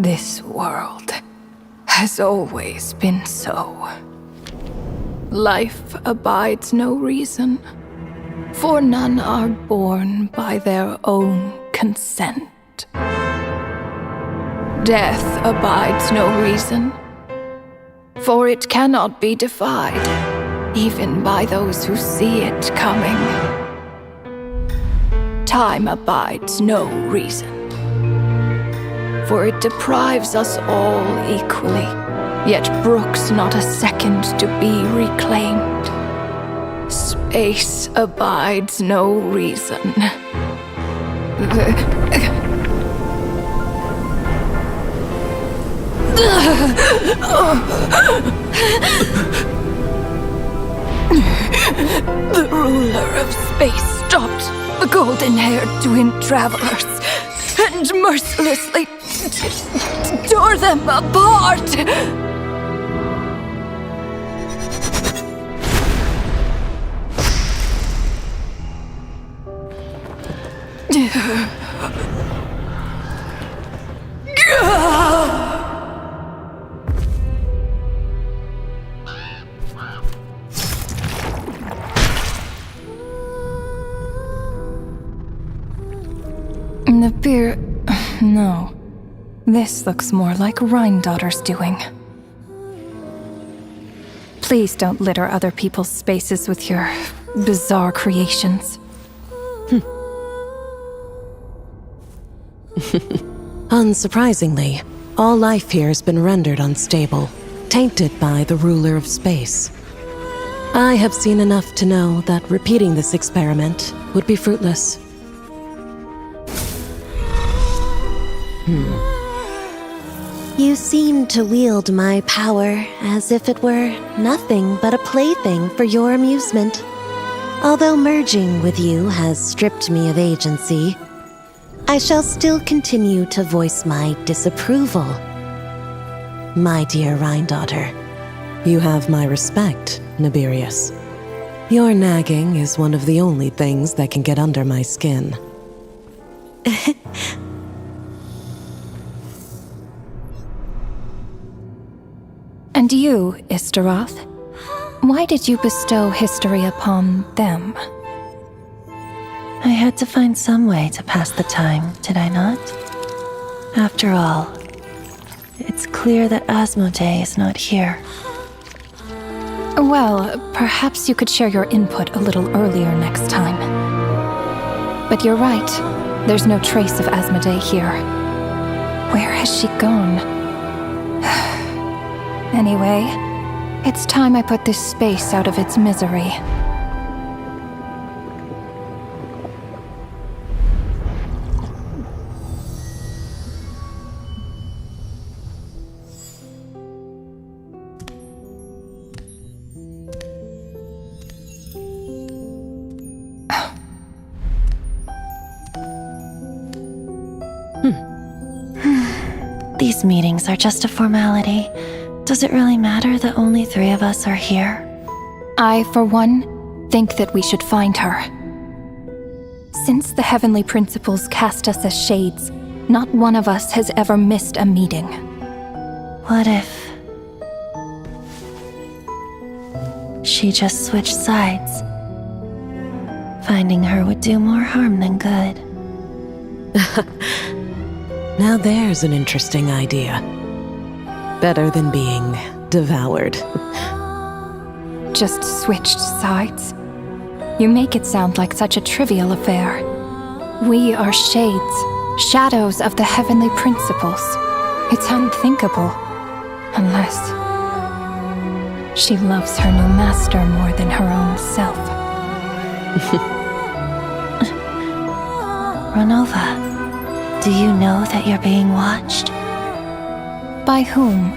This world has always been so. Life abides no reason, for none are born by their own consent. Death abides no reason, for it cannot be defied, even by those who see it coming. Time abides no reason, for it deprives us all equally, yet brooks not a second to be reclaimed. Space abides no reason. The ruler of space stopped the golden-haired twin travelers and mercilessly tore them apart. The beer... No. This looks more like Rhine-daughter's doing. Please don't litter other people's spaces with your bizarre creations. Unsurprisingly, all life here has been rendered unstable, tainted by the ruler of space. I have seen enough to know that repeating this experiment would be fruitless. You seem to wield my power as if it were nothing but a plaything for your amusement. Although merging with you has stripped me of agency, I shall still continue to voice my disapproval. My dear Rhine-daughter. You have my respect, Nibirius. Your nagging is one of the only things that can get under my skin. And you, Istaroth, why did you bestow history upon them? I had to find some way to pass the time, did I not? After all, it's clear that Asmodee is not here. Well, perhaps you could share your input a little earlier next time. But you're right, there's no trace of Asmodee here. Where has she gone? Anyway, it's time I put this space out of its misery. These meetings are just a formality. Does it really matter that only 3 of us are here? I, for one, think that we should find her. Since the heavenly principles cast us as shades, not one of us has ever missed a meeting. What if she just switched sides? Finding her would do more harm than good. Now there's an interesting idea. Better than being devoured. Just switched sides? You make it sound like such a trivial affair. We are shades, shadows of the heavenly principles. It's unthinkable. Unless she loves her new master more than her own self. Renova, do you know that you're being watched? By whom?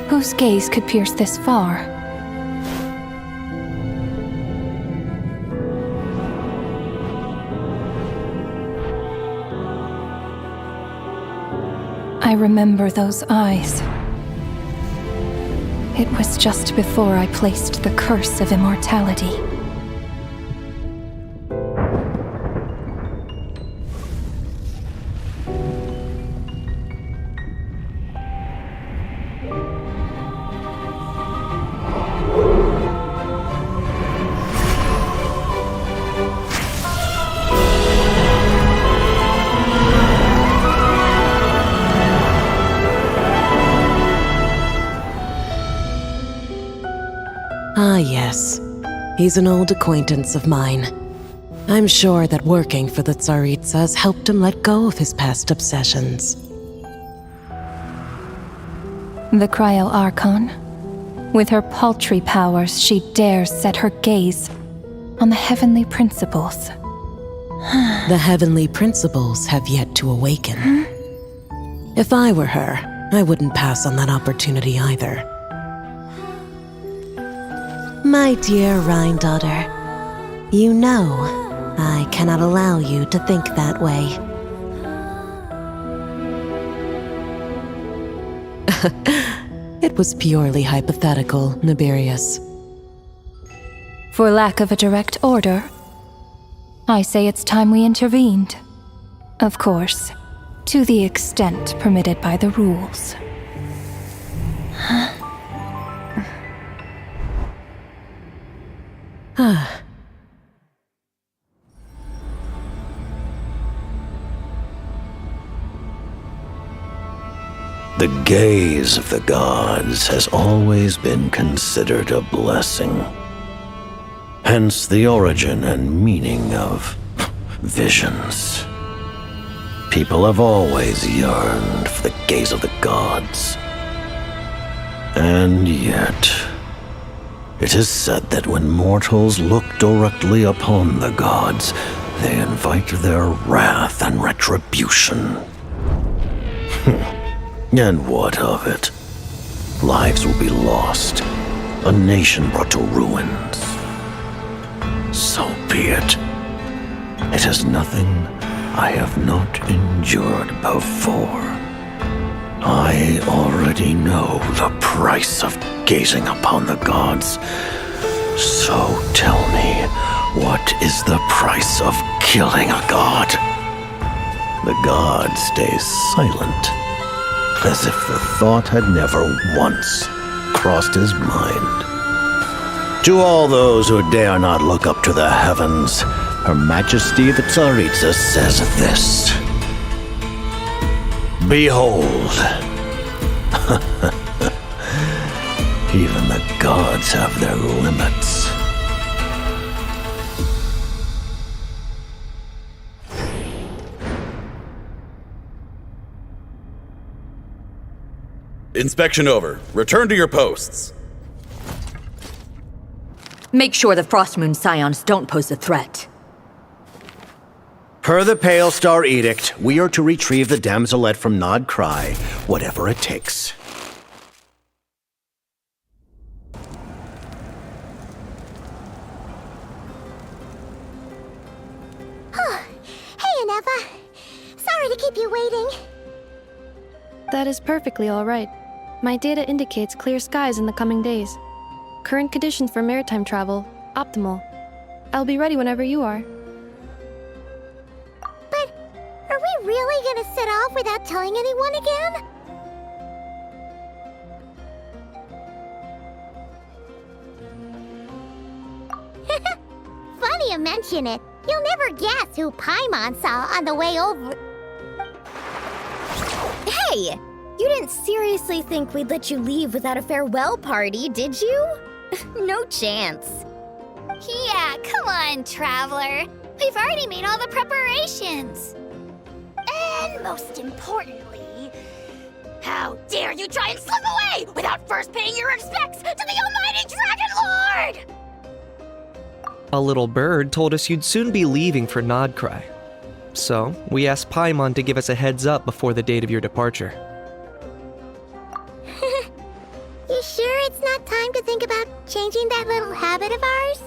Whose gaze could pierce this far? I remember those eyes. It was just before I placed the curse of immortality. Ah, yes. He's an old acquaintance of mine. I'm sure that working for the Tsaritsa has helped him let go of his past obsessions. The Cryo Archon. With her paltry powers, she dares set her gaze on the heavenly principles. The heavenly principles have yet to awaken. If I were her, I wouldn't pass on that opportunity either. My dear Rhine daughter, you know I cannot allow you to think that way. It was purely hypothetical, Nibirius. For lack of a direct order, I say it's time we intervened. Of course, to the extent permitted by the rules. The gaze of the gods has always been considered a blessing. Hence the origin and meaning of visions. People have always yearned for the gaze of the gods. And yet, it is said that when mortals look directly upon the gods, they invite their wrath and retribution. And what of it? Lives will be lost, a nation brought to ruins. So be it. It is nothing I have not endured before. I already know the price of gazing upon the gods. So tell me, what is the price of killing a god? The god stays silent, as if the thought had never once crossed his mind. To all those who dare not look up to the heavens, Her Majesty the Tsaritsa says this. Behold, even the gods have their limits. Inspection over. Return to your posts. Make sure the Frostmoon Scions don't pose a threat. Per the Pale Star Edict, we are to retrieve the damselette from Nod-Krai, whatever it takes. Hey, Aneva. Sorry to keep you waiting. That is perfectly all right. My data indicates clear skies in the coming days. Current conditions for maritime travel, optimal. I'll be ready whenever you are. But are we really gonna set off without telling anyone again? Funny you mention it. You'll never guess who Paimon saw on the way over. Hey! You didn't seriously think we'd let you leave without a farewell party, did you? No chance. Yeah, come on, Traveler. We've already made all the preparations. And most importantly, how dare you try and slip away without first paying your respects to the almighty Dragon Lord! A little bird told us you'd soon be leaving for Nod-Krai. So, we asked Paimon to give us a heads up before the date of your departure. You sure it's not time to think about changing that little habit of ours?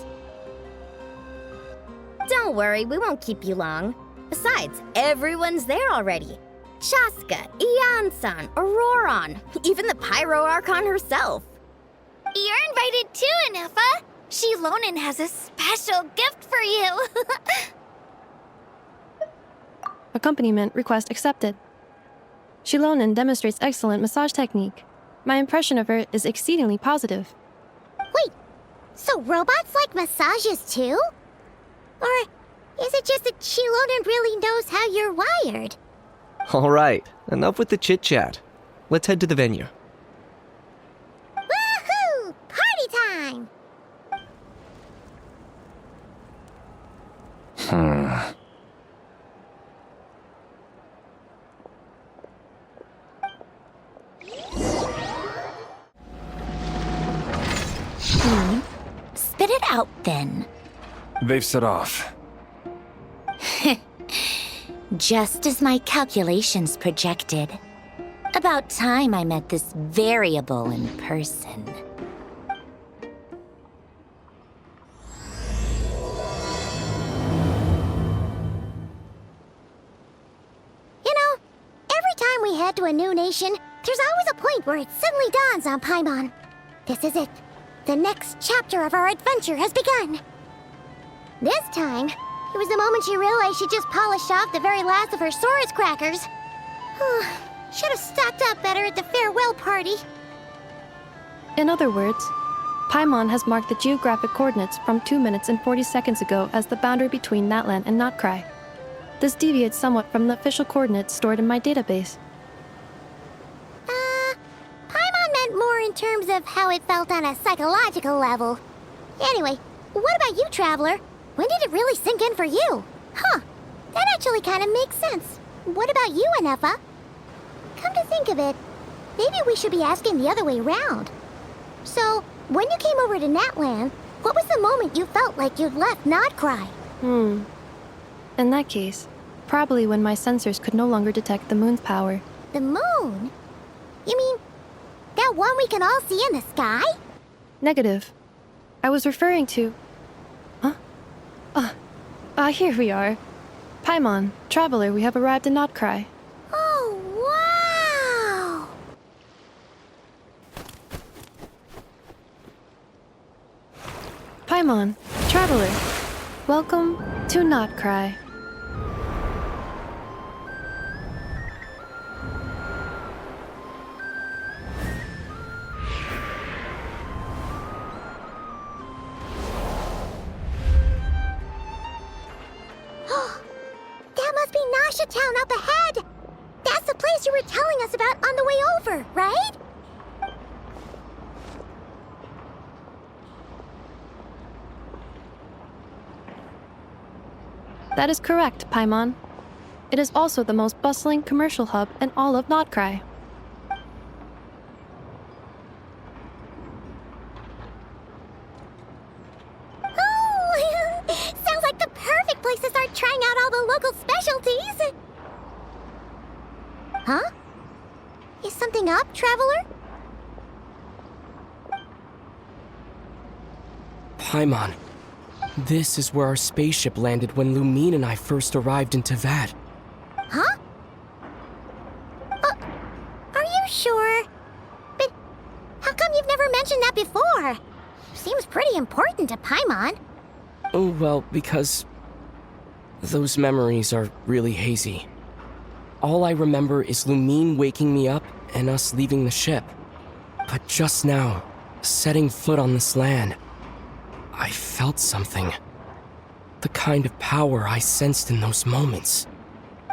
Don't worry, we won't keep you long. Besides, everyone's there already. Chaska, Ian-san, Auroron, even the Pyro Archon herself. You're invited too, Anefa. Shilonen has a special gift for you. Accompaniment request accepted. Shilonen demonstrates excellent massage technique. My impression of her is exceedingly positive. Wait, so robots like massages too? Or is it just that Shilonen really knows how you're wired? Alright, enough with the chit-chat. Let's head to the venue. Woohoo! Party time! Spit it out, then. They've set off. Just as my calculations projected. About time I met this variable in person. You know, every time we head to a new nation, there's always a point where it suddenly dawns on Paimon. This is it. The next chapter of our adventure has begun. This time, it was the moment she realized she just polished off the very last of her Saurus crackers. Should have stocked up better at the farewell party. In other words, Paimon has marked the geographic coordinates from 2 minutes and 40 seconds ago as the boundary between Natlan and Nod-Krai. This deviates somewhat from the official coordinates stored in my database. Paimon meant more in terms of how it felt on a psychological level. Anyway, what about you, Traveler? When did it really sink in for you? Huh, that actually kind of makes sense. What about you, Anefa? Come to think of it, maybe we should be asking the other way round. So, when you came over to Natlan, what was the moment you felt like you'd left Nod-Krai? In that case, probably when my sensors could no longer detect the moon's power. The moon? You mean, that one we can all see in the sky? Negative. I was referring to... Here we are. Paimon, Traveler, we have arrived in Nod-Krai. Oh, wow! Paimon, Traveler, welcome to Nod-Krai. That must be Nasha Town up ahead! That's the place you were telling us about on the way over, right? That is correct, Paimon. It is also the most bustling commercial hub in all of Nod-Krai. Oh, sounds like the perfect place to start trying out all the local specialties. Huh? Is something up, Traveler? Paimon, this is where our spaceship landed when Lumine and I first arrived in Teyvat. Huh? Are you sure? But how come you've never mentioned that before? Seems pretty important to Paimon. Oh, well, because those memories are really hazy. All I remember is Lumine waking me up and us leaving the ship. But just now, setting foot on this land, I felt something. The kind of power I sensed in those moments.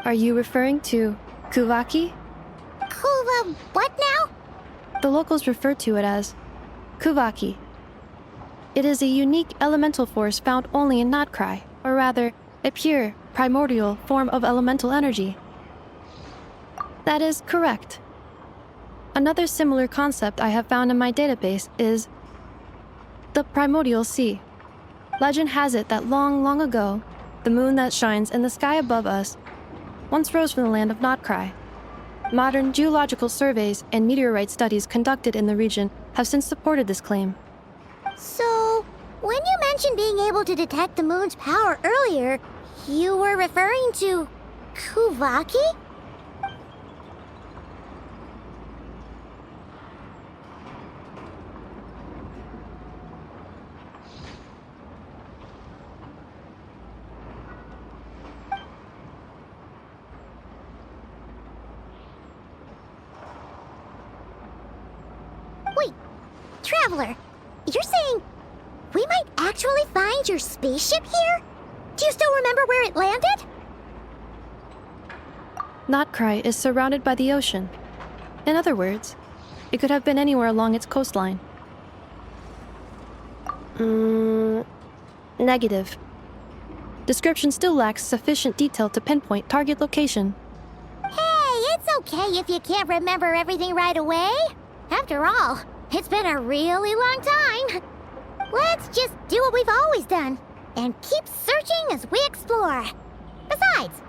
Are you referring to Kuvaki? What now? The locals refer to it as Kuvaki. It is a unique elemental force found only in Nod-Krai, or rather, a pure, primordial form of elemental energy. That is correct. Another similar concept I have found in my database is the primordial sea. Legend has it that long, long ago, the moon that shines in the sky above us once rose from the land of Nod-Krai. Modern geological surveys and meteorite studies conducted in the region have since supported this claim. So, when you mentioned being able to detect the moon's power earlier, you were referring to Kuvaki? Wait, Traveler, you're saying we might actually find your spaceship here? Do you still remember where it landed? Nod-Krai is surrounded by the ocean. In other words, it could have been anywhere along its coastline. Negative. Description still lacks sufficient detail to pinpoint target location. Hey, it's okay if you can't remember everything right away. After all, it's been a really long time. Let's just do what we've always done and keep searching as we explore. Besides,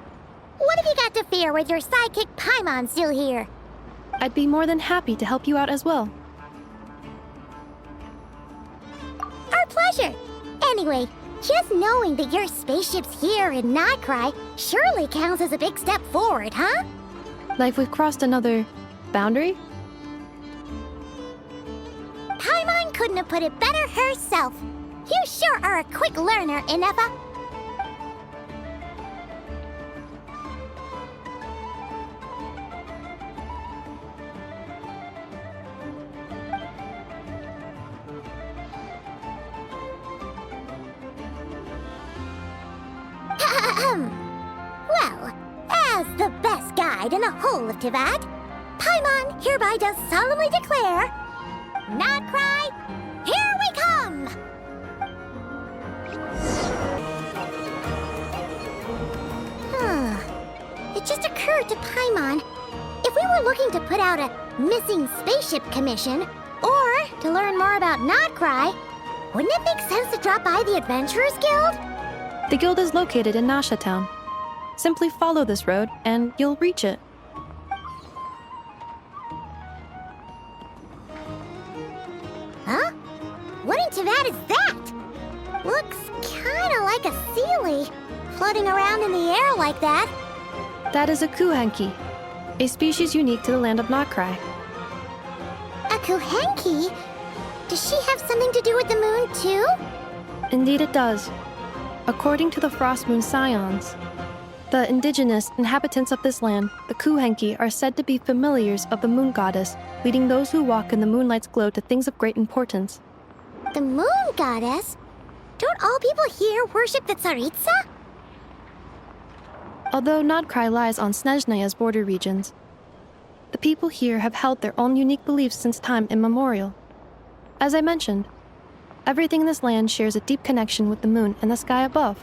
what have you got to fear with your sidekick Paimon still here? I'd be more than happy to help you out as well. Our pleasure. Anyway, just knowing that your spaceship's here in Nod-Krai surely counts as a big step forward, huh? Like we've crossed another boundary? Paimon couldn't have put it better herself. You sure are a quick learner, Inefa. Well, as the best guide in the whole of Teyvat, Paimon hereby does solemnly declare, Nod-Krai, here we come! It just occurred to Paimon, if we were looking to put out a missing spaceship commission, or to learn more about Nod-Krai, wouldn't it make sense to drop by the Adventurers Guild? The guild is located in Nasha Town. Simply follow this road and you'll reach it. Huh? What in Teyvat is that? Looks kinda like a sealy, floating around in the air like that. That is a kuhenki, a species unique to the land of Nod-Krai. A kuhenki? Does she have something to do with the moon, too? Indeed it does. According to the Frost Moon Scions, the indigenous inhabitants of this land, the kuhenki, are said to be familiars of the moon goddess, leading those who walk in the moonlight's glow to things of great importance. The moon goddess? Don't all people here worship the Tsaritsa? Although Nod-Krai lies on Snezhneya's border regions, the people here have held their own unique beliefs since time immemorial. As I mentioned, everything in this land shares a deep connection with the moon and the sky above.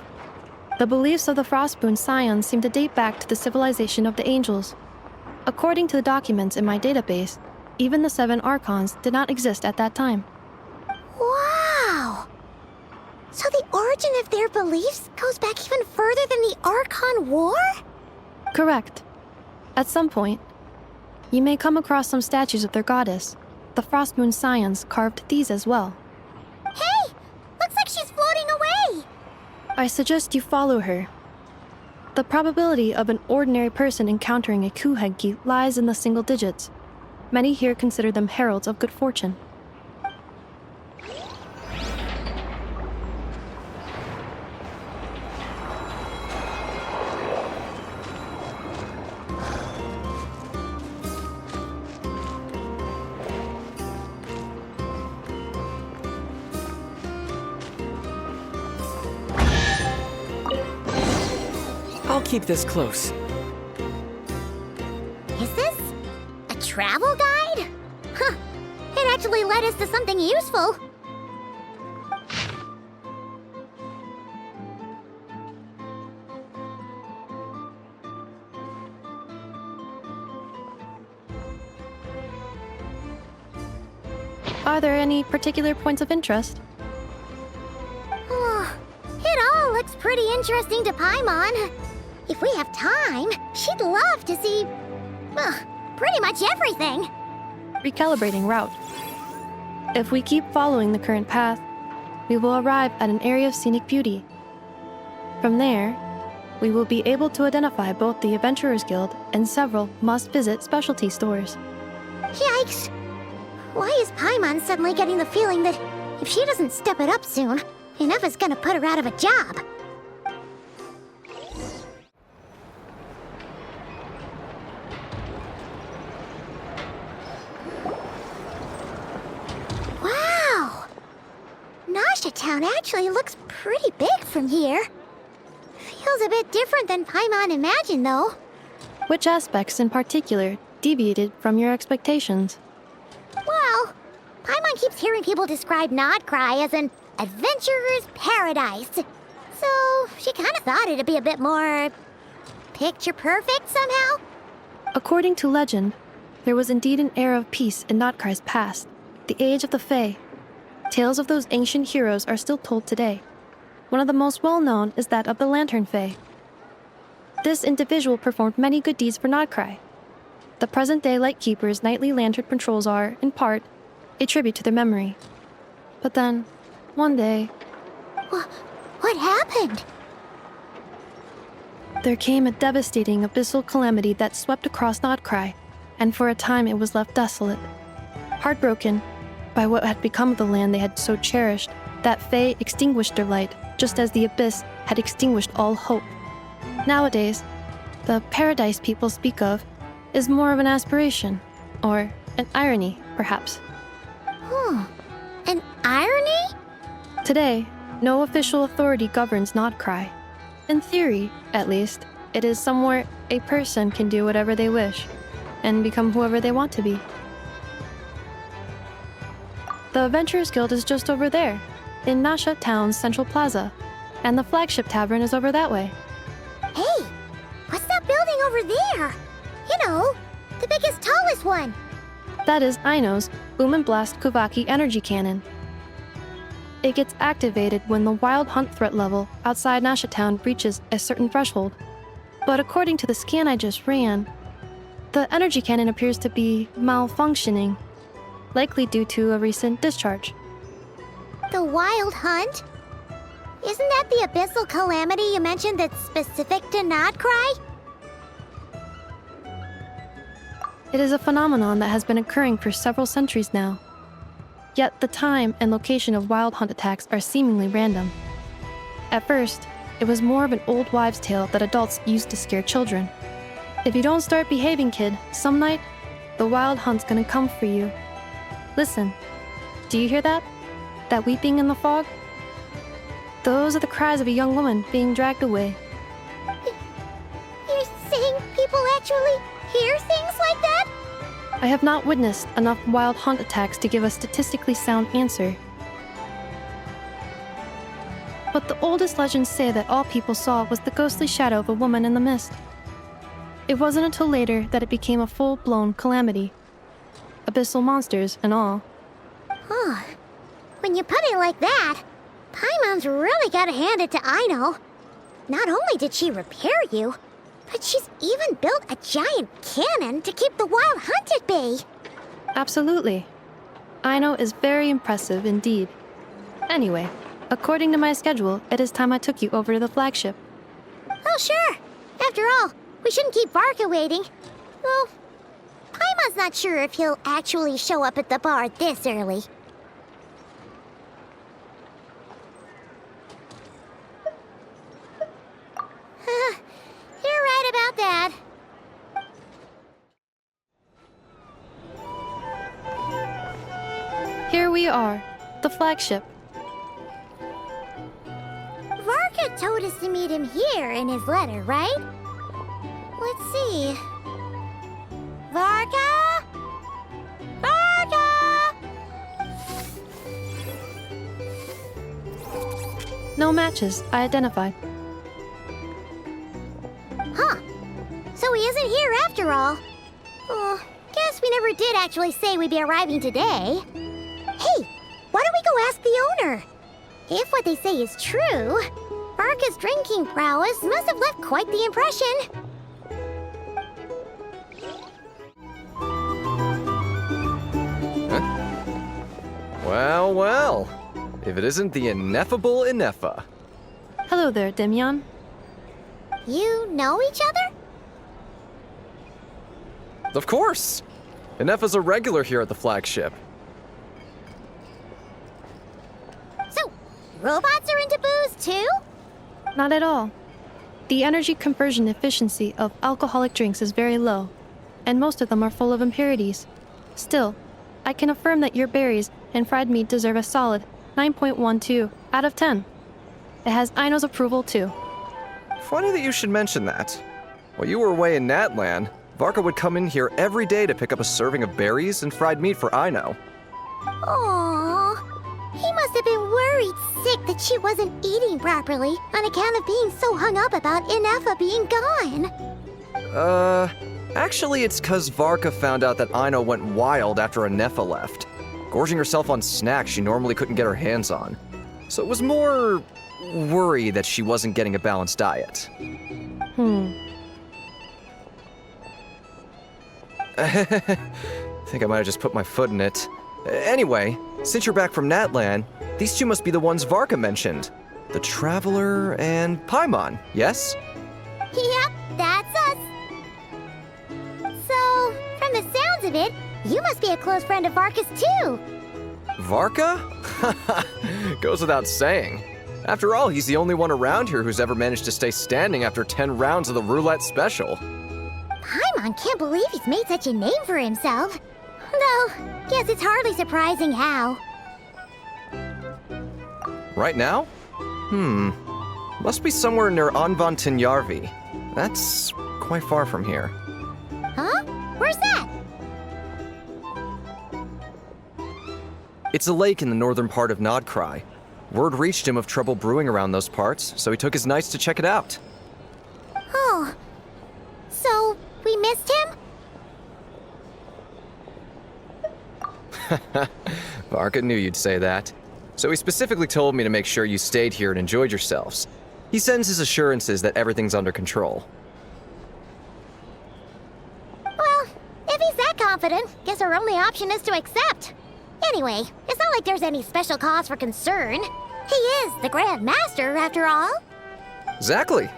The beliefs of the Frostmoon Scions seem to date back to the civilization of the angels. According to the documents in my database, even the 7 Archons did not exist at that time. Wow! So the origin of their beliefs goes back even further than the Archon War? Correct. At some point, you may come across some statues of their goddess. The Frostmoon Scions carved these as well. Hey! Looks like she's floating away! I suggest you follow her. The probability of an ordinary person encountering a kuhenki lies in the single digits. Many here consider them heralds of good fortune. I'll keep this close. Is this a travel guide? Huh, it actually led us to something useful. Are there any particular points of interest? Oh, it all looks pretty interesting to Paimon. If we have time, she'd love to see, pretty much everything. Recalibrating route. If we keep following the current path, we will arrive at an area of scenic beauty. From there, we will be able to identify both the Adventurers Guild and several must-visit specialty stores. Yikes! Why is Paimon suddenly getting the feeling that if she doesn't step it up soon, Inefa's gonna put her out of a job? Wow! Nasha Town actually looks pretty big from here. Feels a bit different than Paimon imagined, though. Which aspects in particular deviated from your expectations? Well, Paimon keeps hearing people describe Nod-Krai as an adventurer's paradise. So, she kind of thought it'd be a bit more picture perfect somehow? According to legend, there was indeed an era of peace in Nod-Krai's past, the age of the Fae. Tales of those ancient heroes are still told today. One of the most well-known is that of the Lantern Fae. This individual performed many good deeds for Nod-Krai. The present-day Lightkeeper's nightly lantern patrols are, in part, a tribute to their memory. But then, one day... What happened? There came a devastating abyssal calamity that swept across Nod-Krai, and for a time it was left desolate. Heartbroken by what had become of the land they had so cherished, that Fae extinguished their light, just as the abyss had extinguished all hope. Nowadays, the paradise people speak of is more of an aspiration, or an irony, perhaps. An irony? Today, no official authority governs Nod-Krai. In theory, at least, it is somewhere a person can do whatever they wish, and become whoever they want to be. The Adventurers Guild is just over there, in Nasha Town's Central Plaza, and the flagship tavern is over that way. Hey, what's that building over there? You know, the biggest, tallest one. That is Aino's Boom and Blast Kuvaki energy cannon. It gets activated when the wild hunt threat level outside Nasha Town reaches a certain threshold. But according to the scan I just ran, the energy cannon appears to be malfunctioning, likely due to a recent discharge. The wild hunt? Isn't that the abyssal calamity you mentioned that's specific to Nod-Krai? It is a phenomenon that has been occurring for several centuries now. Yet the time and location of wild hunt attacks are seemingly random. At first, it was more of an old wives' tale that adults used to scare children. If you don't start behaving, kid, some night, the wild hunt's gonna come for you. Listen, do you hear that? That weeping in the fog? Those are the cries of a young woman being dragged away. You're saying people actually hear things like that? I have not witnessed enough wild hunt attacks to give a statistically sound answer. But the oldest legends say that all people saw was the ghostly shadow of a woman in the mist. It wasn't until later that it became a full-blown calamity. Abyssal monsters and all. When you put it like that, Paimon's really gotta hand it to Aino. Not only did she repair you, but she's even built a giant cannon to keep the wild hunt at bay. Absolutely. Aino is very impressive indeed. Anyway, according to my schedule, it is time I took you over to the flagship. Oh, sure. After all, we shouldn't keep Varka waiting. Well, Paimon's not sure if he'll actually show up at the bar this early. You're right about that. Here we are, the flagship. Varka told us to meet him here in his letter, right? Let's see. Varka? Varka! No matches, I identified. Huh. So he isn't here after all. Oh, guess we never did actually say we'd be arriving today. Hey, why don't we go ask the owner? If what they say is true, Varka's drinking prowess must have left quite the impression. Well, well. If it isn't the ineffable Inefa. Hello there, Demyon. You know each other? Of course! Inefa's a regular here at the flagship. So, robots are into booze too? Not at all. The energy conversion efficiency of alcoholic drinks is very low, and most of them are full of impurities. Still, I can affirm that your berries and fried meat deserve a solid 9.12 out of 10. It has Aino's approval too. Funny that you should mention that. While you were away in Natlan, Varka would come in here every day to pick up a serving of berries and fried meat for Aino. Aww, He must have been worried sick that she wasn't eating properly on account of being so hung up about Ineffa being gone. Actually it's 'cause Varka found out that Aino went wild after Ineffa left, gorging herself on snacks she normally couldn't get her hands on. So it was more worry that she wasn't getting a balanced diet. Think I might have just put my foot in it. Anyway, since you're back from Natlan, these two must be the ones Varka mentioned. The Traveler and Paimon, yes? Yep, that's us. So, from the sounds of it, you must be a close friend of Varka's too. Varka? Goes without saying. After all, he's the only one around here who's ever managed to stay standing after 10 rounds of the roulette special. Paimon can't believe he's made such a name for himself. Though, guess it's hardly surprising how. Right now? Must be somewhere near Anvantinjarvi. That's quite far from here. Huh? Where's that? It's a lake in the northern part of Nod-Krai. Word reached him of trouble brewing around those parts, so he took his knights to check it out. Oh. So, we missed him? Varka knew you'd say that. So he specifically told me to make sure you stayed here and enjoyed yourselves. He sends his assurances that everything's under control. Well, if he's that confident, guess our only option is to accept. Anyway, it's not like there's any special cause for concern. He is the Grand Master, after all. Exactly.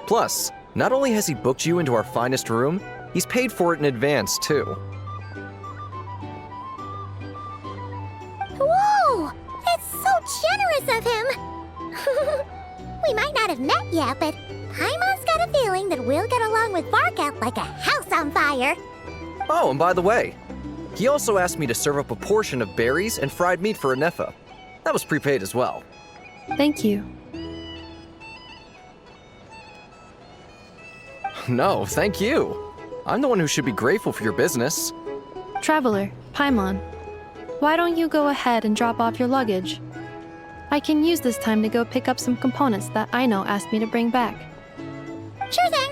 Plus, not only has he booked you into our finest room, he's paid for it in advance, too. Whoa! That's so generous of him! We might not have met yet, but Paimon's got a feeling that we'll get along with Varka like a house on fire. Oh, and by the way, he also asked me to serve up a portion of berries and fried meat for Ineffa. That was prepaid as well. Thank you. No, thank you. I'm the one who should be grateful for your business. Traveler, Paimon, why don't you go ahead and drop off your luggage? I can use this time to go pick up some components that Aino asked me to bring back. Sure thing.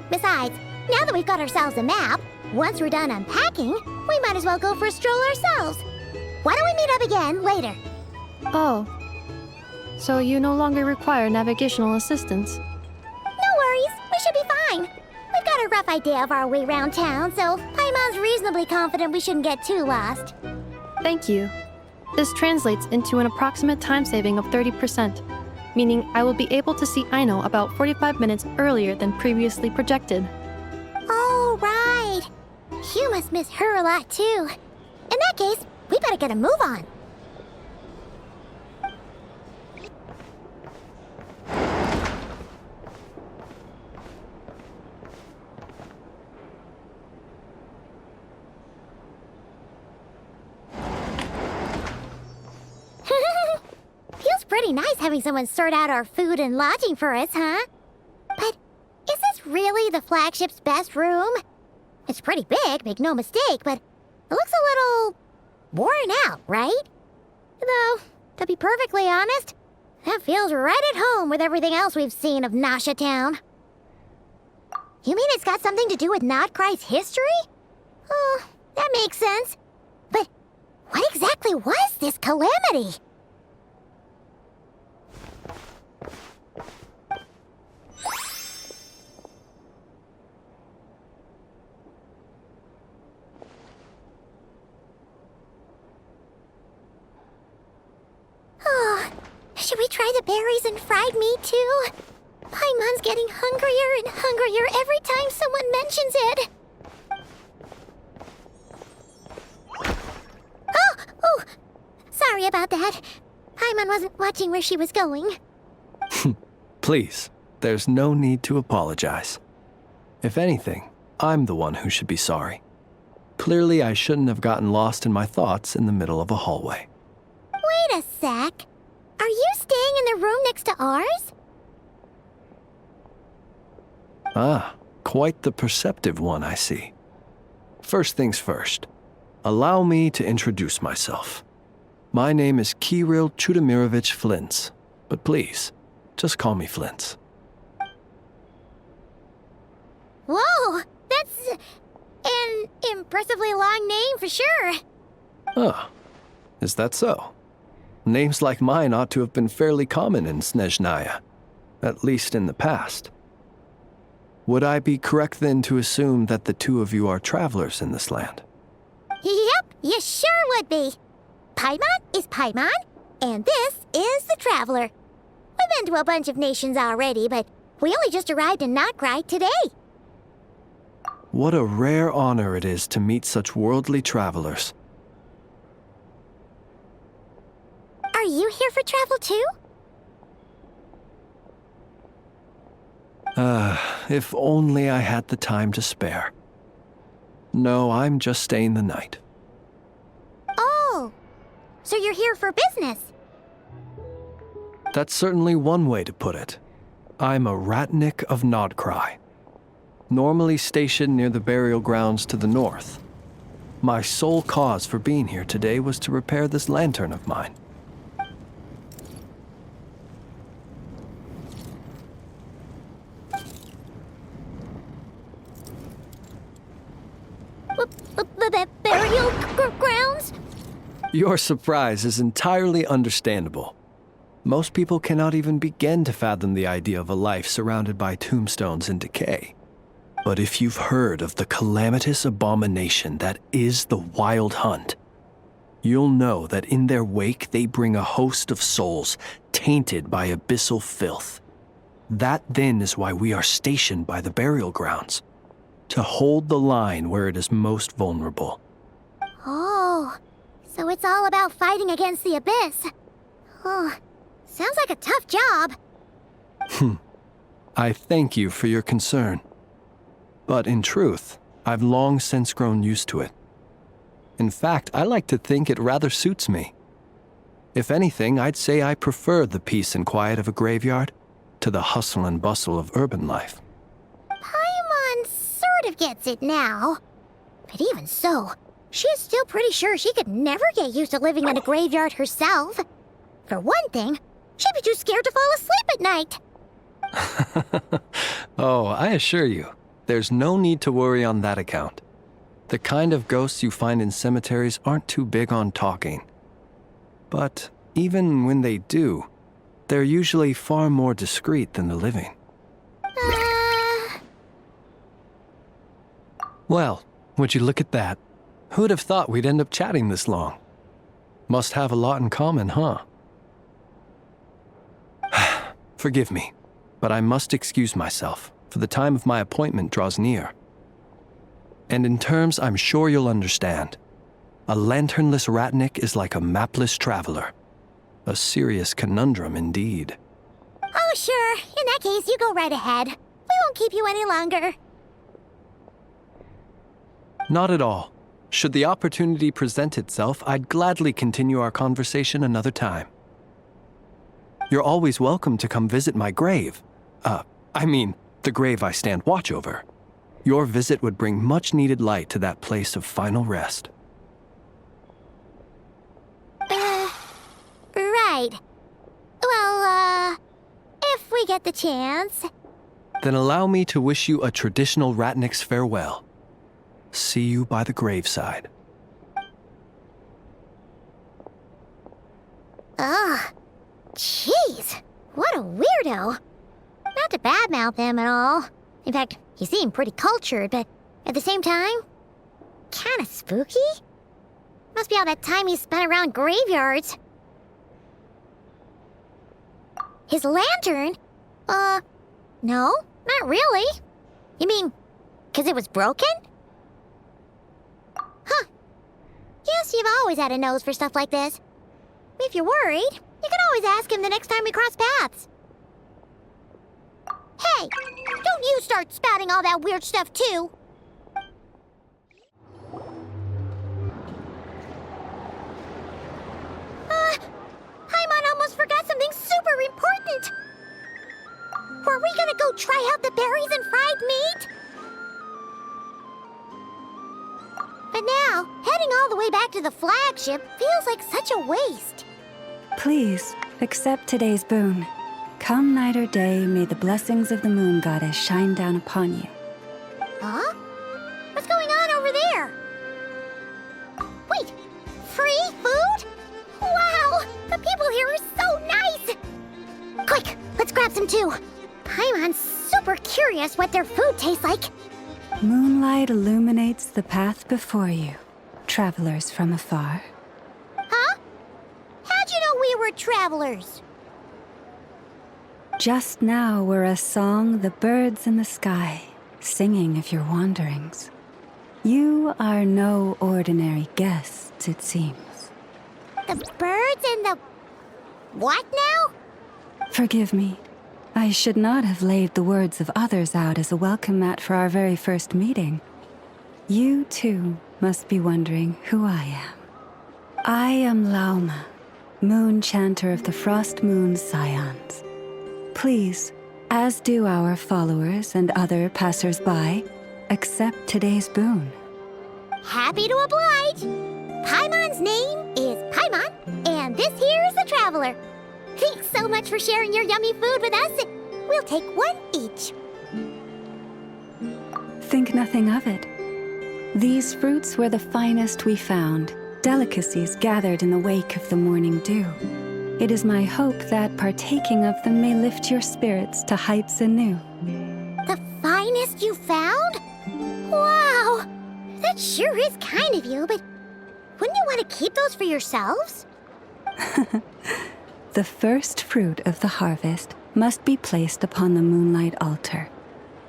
Besides, now that we've got ourselves a map, once we're done unpacking, we might as well go for a stroll ourselves. Why don't we meet up again later? Oh. So you no longer require navigational assistance? No worries, we should be fine. We've got a rough idea of our way around town, so Paimon's reasonably confident we shouldn't get too lost. Thank you. This translates into an approximate time saving of 30%, meaning I will be able to see Aino about 45 minutes earlier than previously projected. Oh, right. You must miss her a lot, too. In that case, we better get a move on. Feels pretty nice having someone sort out our food and lodging for us, huh? But is this really the flagship's best room? It's pretty big, make no mistake, but it looks a little worn out, right? Though, to be perfectly honest, that feels right at home with everything else we've seen of Nasha Town. You mean it's got something to do with Nod-Krai's history? Oh, that makes sense. But what exactly was this calamity? Oh, should we try the berries and fried meat too? Paimon's getting hungrier and hungrier every time someone mentions it. Oh, sorry about that. Paimon wasn't watching where she was going. Please, there's no need to apologize. If anything, I'm the one who should be sorry. Clearly, I shouldn't have gotten lost in my thoughts in the middle of a hallway. Wait a sec. Are you staying in the room next to ours? Ah, quite the perceptive one, I see. First things first, allow me to introduce myself. My name is Kirill Chudamirovich Flintz, but please, just call me Flintz. Whoa! That's an impressively long name for sure. Oh, is that so? Names like mine ought to have been fairly common in Snezhnaya, at least in the past. Would I be correct then to assume that the two of you are travelers in this land? Yep, you sure would be. Paimon is Paimon, and this is the Traveler. We've been to a bunch of nations already, but we only just arrived in Nod-Krai today. What a rare honor it is to meet such worldly travelers. Are you here for travel too? If only I had the time to spare. No, I'm just staying the night. Oh, so you're here for business? That's certainly one way to put it. I'm a ratnik of Nod-Krai, normally stationed near the burial grounds to the north. My sole cause for being here today was to repair this lantern of mine. Burial grounds? Your surprise is entirely understandable. Most people cannot even begin to fathom the idea of a life surrounded by tombstones and decay. But if you've heard of the calamitous abomination that is the Wild Hunt, you'll know that in their wake they bring a host of souls tainted by abyssal filth. That then is why we are stationed by the burial grounds, to hold the line where it is most vulnerable. Oh, so it's all about fighting against the abyss. Oh, sounds like a tough job. I thank you for your concern. But in truth, I've long since grown used to it. In fact, I like to think it rather suits me. If anything, I'd say I prefer the peace and quiet of a graveyard to the hustle and bustle of urban life. Paimon sort of gets it now. But even so, she is still pretty sure she could never get used to living in a graveyard herself. For one thing, she'd be too scared to fall asleep at night. Oh, I assure you, there's no need to worry on that account. The kind of ghosts you find in cemeteries aren't too big on talking. But even when they do, they're usually far more discreet than the living. Well, would you look at that? Who'd have thought we'd end up chatting this long? Must have a lot in common, huh? Forgive me, but I must excuse myself, for the time of my appointment draws near. And in terms I'm sure you'll understand, a lanternless ratnik is like a mapless traveler. A serious conundrum indeed. Oh, sure. In that case, you go right ahead. We won't keep you any longer. Not at all. Should the opportunity present itself, I'd gladly continue our conversation another time. You're always welcome to come visit my grave. The grave I stand watch over. Your visit would bring much-needed light to that place of final rest. Right. Well, if we get the chance. Then allow me to wish you a traditional ratnik's farewell. See you by the graveside. Ugh. Jeez. What a weirdo. Not to badmouth him at all. In fact, he seemed pretty cultured, but at the same time, kinda spooky? Must be all that time he spent around graveyards. His lantern? No, not really. You mean, 'cause it was broken? Huh. Guess you've always had a nose for stuff like this. If you're worried, you can always ask him the next time we cross paths. Hey, don't you start spouting all that weird stuff too. Paimon almost forgot something super important. Were we gonna go try out the berries and fried meat? But now, heading all the way back to the flagship feels like such a waste. Please, accept today's boon. Come night or day, may the blessings of the moon goddess shine down upon you. Huh? What's going on over there? Wait, free food? Wow, the people here are so nice! Quick, let's grab some too. Paimon's super curious what their food tastes like. Moonlight illuminates the path before you, travelers from afar. Huh? How'd you know we were travelers? Just now were a song the birds in the sky, singing of your wanderings. You are no ordinary guests, it seems. The birds and the... what now? Forgive me. I should not have laid the words of others out as a welcome mat for our very first meeting. You, too, must be wondering who I am. I am Lauma, moon chanter of the Frost Moon Scions. Please, as do our followers and other passers-by, accept today's boon. Happy to oblige. Paimon's name is Paimon, and this here's the traveler. Thanks so much for sharing your yummy food with us. We'll take one each. Think nothing of it. These fruits were the finest we found, delicacies gathered in the wake of the morning dew. It is my hope that partaking of them may lift your spirits to heights anew. The finest you found? Wow! That sure is kind of you, but wouldn't you want to keep those for yourselves? The first fruit of the harvest must be placed upon the moonlight altar,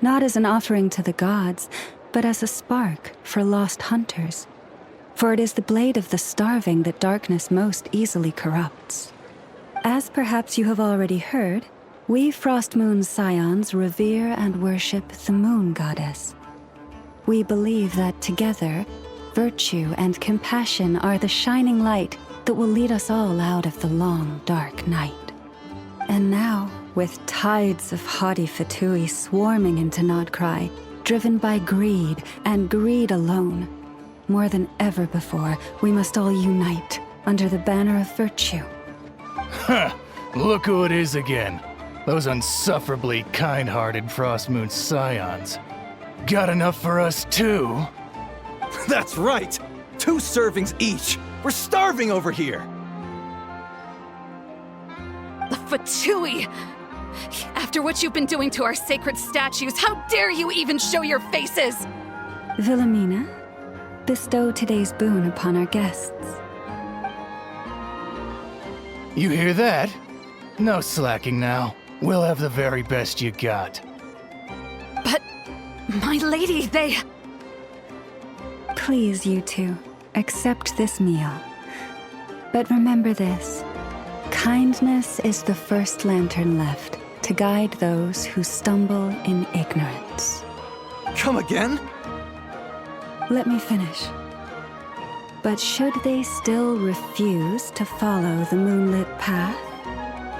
not as an offering to the gods, but as a spark for lost hunters. For it is the blade of the starving that darkness most easily corrupts. As perhaps you have already heard, we Frost Moon Scions revere and worship the moon goddess. We believe that together, virtue and compassion are the shining light that will lead us all out of the long, dark night. And now, with tides of haughty Fatui swarming into Nod-Krai, driven by greed, and greed alone, more than ever before, we must all unite under the banner of virtue. Huh, look who it is again. Those unsufferably kind-hearted Frost Moon Scions. Got enough for us too? That's right! 2 servings each! We're starving over here! Fatui! After what you've been doing to our sacred statues, how dare you even show your faces! Wilhelmina, bestow today's boon upon our guests. You hear that? No slacking now. We'll have the very best you got. But, my lady, they... Please, you two, accept this meal. But remember this. Kindness is the first lantern left to guide those who stumble in ignorance. Come again? Let me finish. But should they still refuse to follow the moonlit path,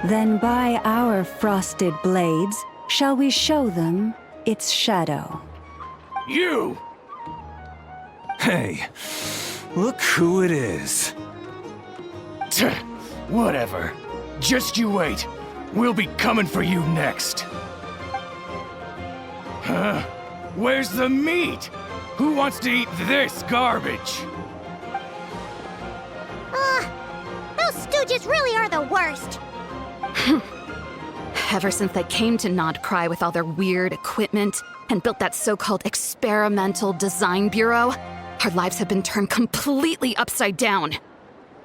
then by our frosted blades shall we show them its shadow. You! Hey, look who it is. Whatever. Just you wait. We'll be coming for you next. Huh? Where's the meat? Who wants to eat this garbage? Those stooges really are the worst. Ever since they came to Nod-Krai with all their weird equipment and built that so-called experimental design bureau, our lives have been turned completely upside down.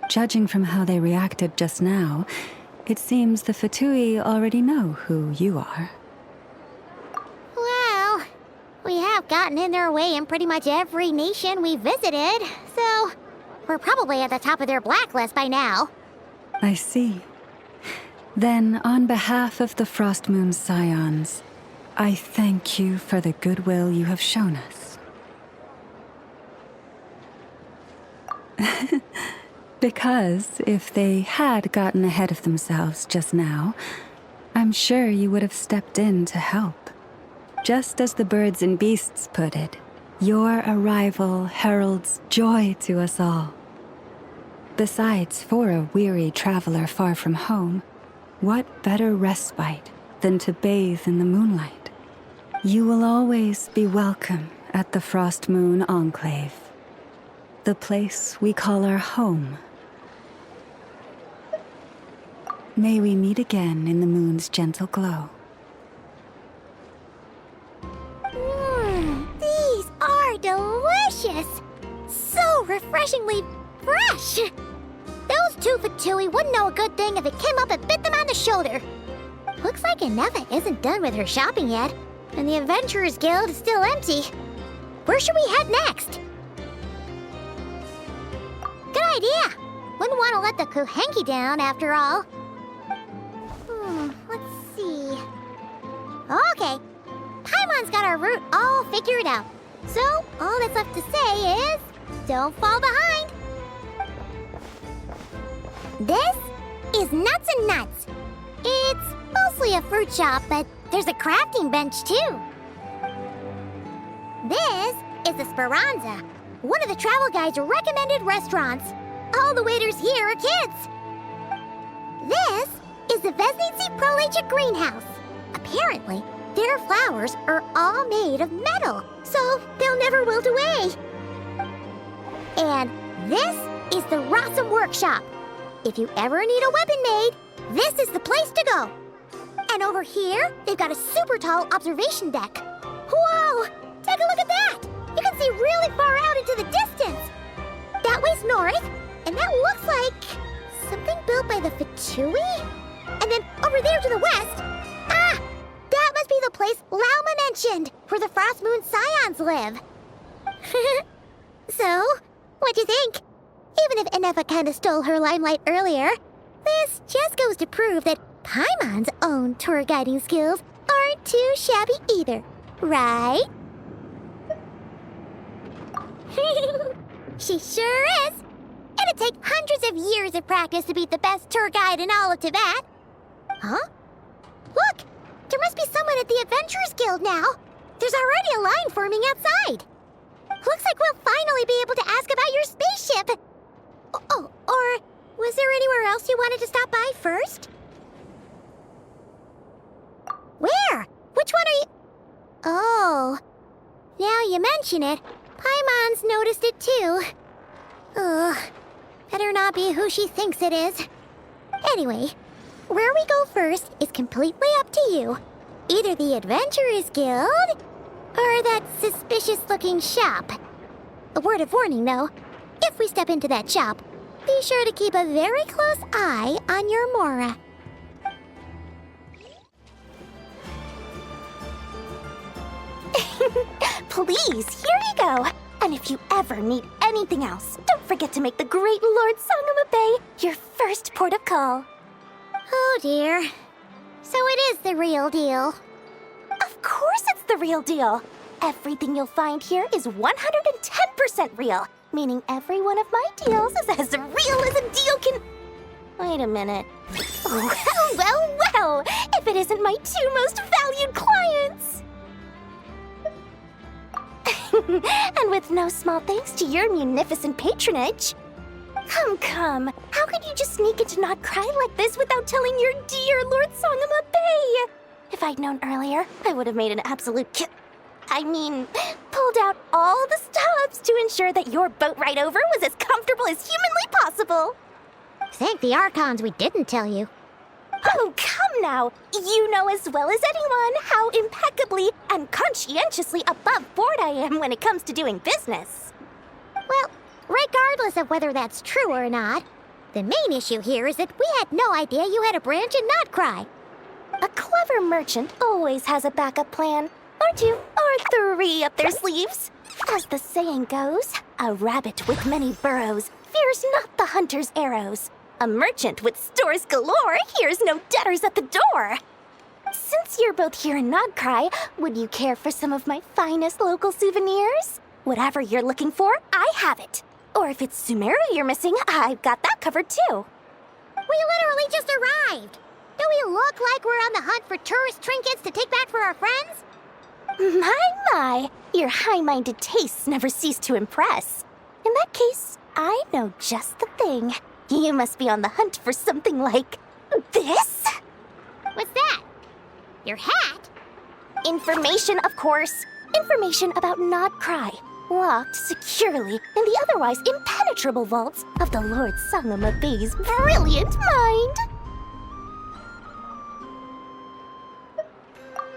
Judging from how they reacted just now, it seems the Fatui already know who you are. Well, we have gotten in their way in pretty much every nation we visited, so we're probably at the top of their blacklist by now. I see. Then, on behalf of the Frost Moon Scions, I thank you for the goodwill you have shown us. Because if they had gotten ahead of themselves just now, I'm sure you would have stepped in to help. Just as the birds and beasts put it, Your arrival heralds joy to us all. Besides, for a weary traveler far from home, what better respite than to bathe in the moonlight? You will always be welcome at the Frost Moon Enclave, the place we call our home. May we meet again in the moon's gentle glow. These are delicious! So refreshingly fresh! Those two for Tui wouldn't know a good thing if it came up and bit them on the shoulder. Looks like Anefa isn't done with her shopping yet, and the Adventurers Guild is still empty. Where should we head next? Good idea! Wouldn't want to let the Kuhenki down, after all. Let's see... Okay, Paimon's got our route all figured out. So, all that's left to say is... don't fall behind! This is Nuts and Nuts. It's mostly a fruit shop, but there's a crafting bench, too. This is the Speranza, one of the travel guide's recommended restaurants. All the waiters here are kids. This is the Vesnici Prolecha greenhouse. Apparently, their flowers are all made of metal, so they'll never wilt away. And this is the Rossum Workshop. If you ever need a weapon made, this is the place to go. And over here, they've got a super tall observation deck. Whoa! Take a look at that! You can see really far out into the distance. That way's north, and that looks like something built by the Fatui? And then over there to the west, that must be the place Lauma mentioned, where the Frost Moon Scions live. So, what'd you think? Even if Anefa kinda stole her limelight earlier, this just goes to prove that Paimon's own tour guiding skills aren't too shabby either, right? She sure is! It'd take hundreds of years of practice to beat the best tour guide in all of Teyvat. Huh? Look! There must be someone at the Adventurers Guild now. There's already a line forming outside. Looks like we'll finally be able to ask about your spaceship. Oh, or was there anywhere else you wanted to stop by first? Where? Which one are you... Oh, now you mention it, Paimon's noticed it too. Ugh, better not be who she thinks it is. Anyway, where we go first is completely up to you. Either the Adventurers Guild, or that suspicious-looking shop. A word of warning, though. If we step into that shop, be sure to keep a very close eye on your Mora. Please, here you go. And if you ever need anything else, don't forget to make the great Lord Sangama Bay your first port of call. Oh dear. So it is the real deal. Of course it's the real deal. Everything you'll find here is 110% real, meaning every one of my deals is as real as a deal can... Wait a minute. Well, if it isn't my two most valued clients. And with no small thanks to your munificent patronage. Come. How could you just sneak into Nod-Krai like this without telling your dear Lord Sangama Bay? If I'd known earlier, I would have made an absolute pulled out all the stops to ensure that your boat ride over was as comfortable as humanly possible. Thank the Archons we didn't tell you. Oh, come now. You know as well as anyone how impeccably and conscientiously above board I am when it comes to doing business. Well, regardless of whether that's true or not, the main issue here is that we had no idea you had a branch in Nod-Krai. A clever merchant always has a backup plan, or two, or three up their sleeves. As the saying goes, a rabbit with many burrows fears not the hunter's arrows. A merchant with stores galore hears no debtors at the door. Since you're both here in Nod-Krai, would you care for some of my finest local souvenirs? Whatever you're looking for, I have it. Or if it's Sumeru you're missing, I've got that covered too. We literally just arrived. Do we look like we're on the hunt for tourist trinkets to take back for our friends? My, your high-minded tastes never cease to impress. In that case, I know just the thing. You must be on the hunt for something like this? What's that? Your hat? Information, of course. Information about Nod-Krai, locked securely in the otherwise impenetrable vaults of the Lord Sangamabe's brilliant mind.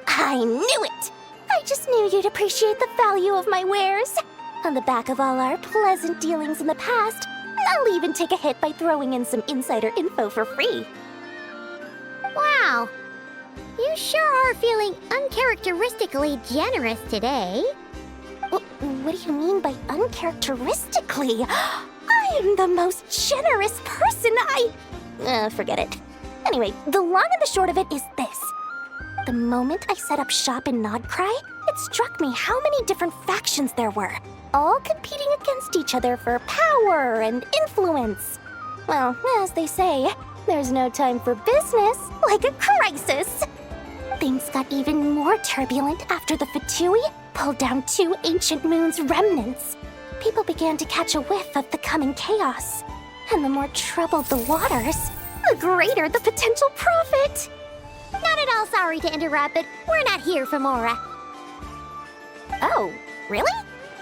I knew it! I just knew you'd appreciate the value of my wares. On the back of all our pleasant dealings in the past, I'll even take a hit by throwing in some insider info for free. Wow. You sure are feeling uncharacteristically generous today. What do you mean by uncharacteristically? I am the most generous person forget it. Anyway, the long and the short of it is this. The moment I set up shop in Nod-Krai, it struck me how many different factions there were, all competing against each other for power and influence. Well, as they say, there's no time for business like a crisis. Things got even more turbulent after the Fatui pulled down 2 ancient moon's remnants. People began to catch a whiff of the coming chaos. And the more troubled the waters, the greater the potential profit. Not at all sorry to interrupt, but we're not here for Mora. Oh, really?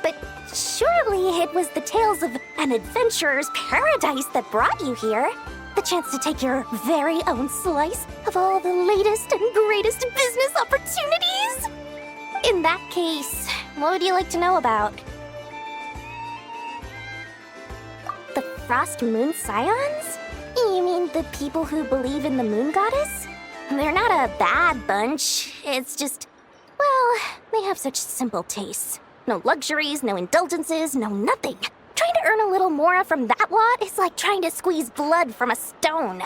But surely it was the tales of an adventurer's paradise that brought you here. The chance to take your very own slice of all the latest and greatest business opportunities. In that case, what would you like to know about? The Frost Moon Scions? You mean the people who believe in the moon goddess? They're not a bad bunch. It's just, well, they have such simple tastes. No luxuries, no indulgences, no nothing. Trying to earn a little more from that lot is like trying to squeeze blood from a stone.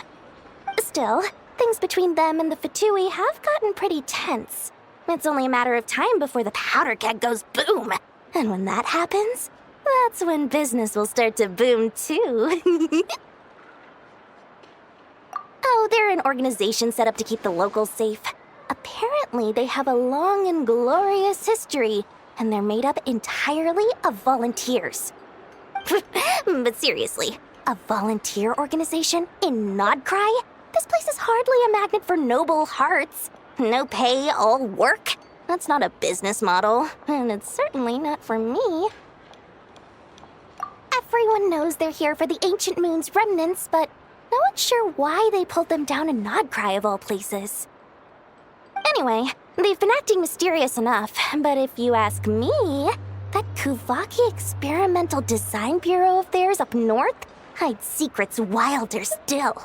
Still, things between them and the Fatui have gotten pretty tense. It's only a matter of time before the powder keg goes boom. And when that happens, that's when business will start to boom too. Oh, they're an organization set up to keep the locals safe. Apparently, they have a long and glorious history, and they're made up entirely of volunteers. But seriously, a volunteer organization in Nod-Krai? This place is hardly a magnet for noble hearts. No pay, all work. That's not a business model, and it's certainly not for me. Everyone knows they're here for the Ancient Moon's remnants, but no one's sure why they pulled them down in Nod-Krai of all places. Anyway, they've been acting mysterious enough, but if you ask me, that Kuvaki Experimental Design Bureau of theirs up north hides secrets wilder still.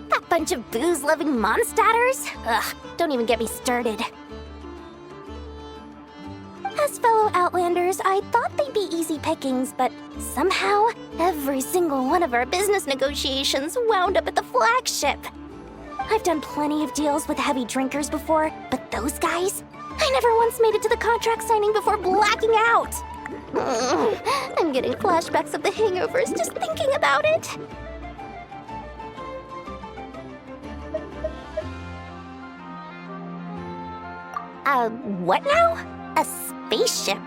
That bunch of booze-loving monsters? Ugh, don't even get me started. As fellow Outlanders, I thought they'd be easy pickings, but somehow, every single one of our business negotiations wound up at the flagship. I've done plenty of deals with heavy drinkers before, but those guys? I never once made it to the contract signing before blacking out. I'm getting flashbacks of the hangovers just thinking about it. What now? A spaceship?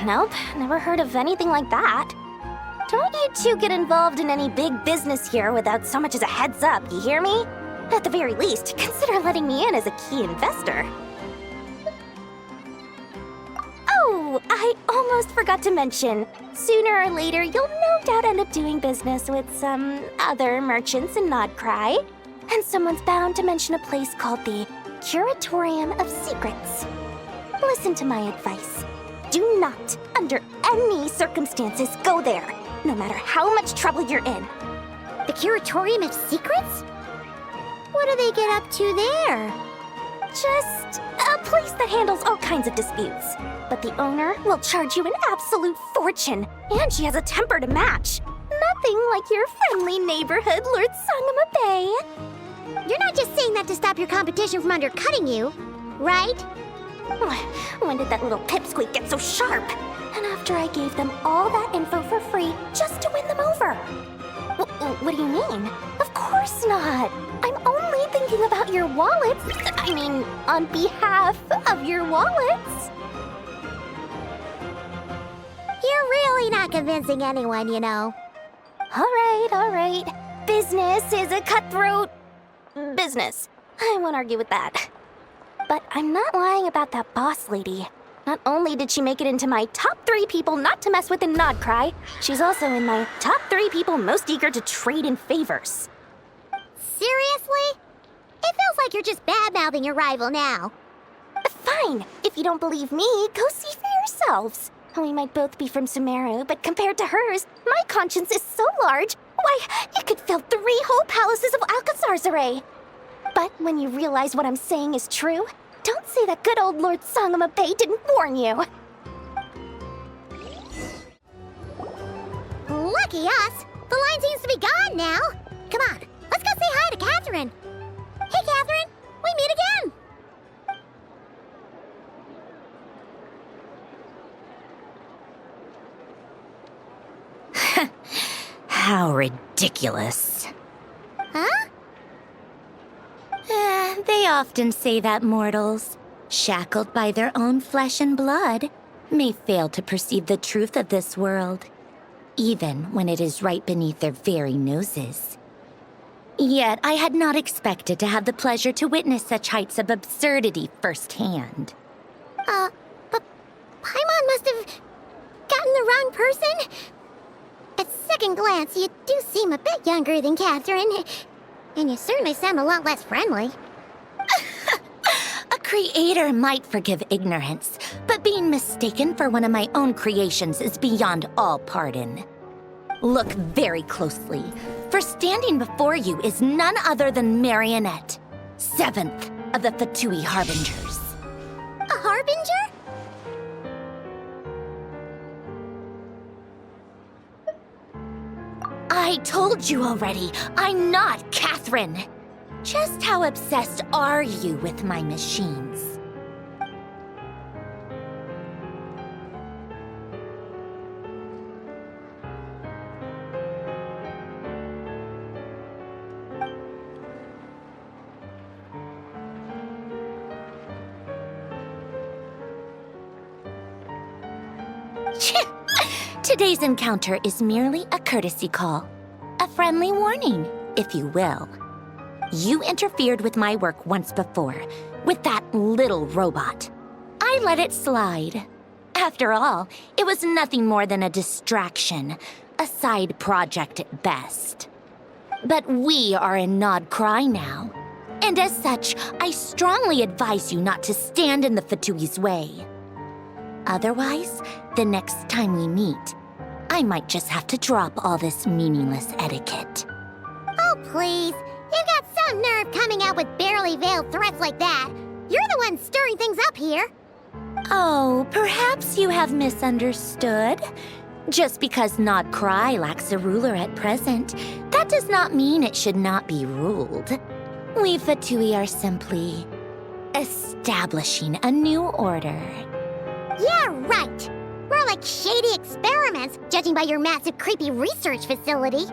Nope, never heard of anything like that. Don't you two get involved in any big business here without so much as a heads up, you hear me? At the very least, consider letting me in as a key investor. Oh, I almost forgot to mention. Sooner or later, you'll no doubt end up doing business with some other merchants in Nod-Krai. And someone's bound to mention a place called the Curatorium of Secrets. Listen to my advice. Do not, under any circumstances, go there, no matter how much trouble you're in. The Curatorium of Secrets? What do they get up to there? Just a place that handles all kinds of disputes. But the owner will charge you an absolute fortune, and she has a temper to match. Nothing like your friendly neighborhood Lord Sangamabe. You're not just saying that to stop your competition from undercutting you, right? When did that little pipsqueak get so sharp? And after I gave them all that info for free just to win them over. What do you mean? Of course not. I'm only thinking about your wallets. I mean, on behalf of your wallets. You're really not convincing anyone, you know. All right. Business is a cutthroat business. I won't argue with that. But I'm not lying about that boss lady. Not only did she make it into my top 3 people not to mess with in Nod-Krai, she's also in my top 3 people most eager to trade in favors. Seriously? It feels like you're just bad-mouthing your rival now. Fine. If you don't believe me, go see for yourselves. We might both be from Sumeru, but compared to hers, my conscience is so large, why, it could fill 3 whole palaces of Alcazar's array. But when you realize what I'm saying is true, don't say that good old Lord Sangamabe didn't warn you. Lucky us! The line seems to be gone now. Come on, let's go say hi to Catherine. Hey, Catherine, we meet again. How ridiculous. Huh? They often say that mortals, shackled by their own flesh and blood, may fail to perceive the truth of this world, even when it is right beneath their very noses. Yet I had not expected to have the pleasure to witness such heights of absurdity firsthand. But Paimon must have gotten the wrong person. At second glance, you do seem a bit younger than Catherine, and you certainly sound a lot less friendly. A creator might forgive ignorance, but being mistaken for one of my own creations is beyond all pardon. Look very closely, for standing before you is none other than Marionette, 7th of the Fatui Harbingers. A harbinger? I told you already, I'm not Catherine. Just how obsessed are you with my machines? Today's encounter is merely a courtesy call. A friendly warning, if you will. You interfered with my work once before, with that little robot. I let it slide. After all, it was nothing more than a distraction, a side project at best. But we are in Nod-Krai now, and as such, I strongly advise you not to stand in the Fatui's way. Otherwise, the next time we meet, I might just have to drop all this meaningless etiquette. Oh, please. You've got some nerve coming out with barely veiled threats like that. You're the one stirring things up here. Oh, perhaps you have misunderstood. Just because Nod-Krai lacks a ruler at present, that does not mean it should not be ruled. We Fatui are simply establishing a new order. Yeah, right. We're like shady experiments, judging by your massive, creepy research facility.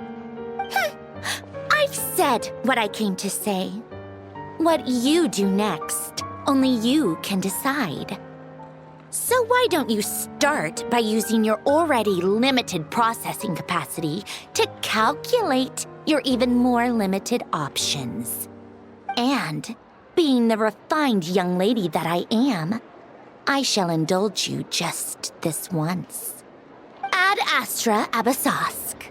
I've said what I came to say. What you do next, only you can decide. So why don't you start by using your already limited processing capacity to calculate your even more limited options? And, being the refined young lady that I am, I shall indulge you just this once. Ad Astra Abyssosque.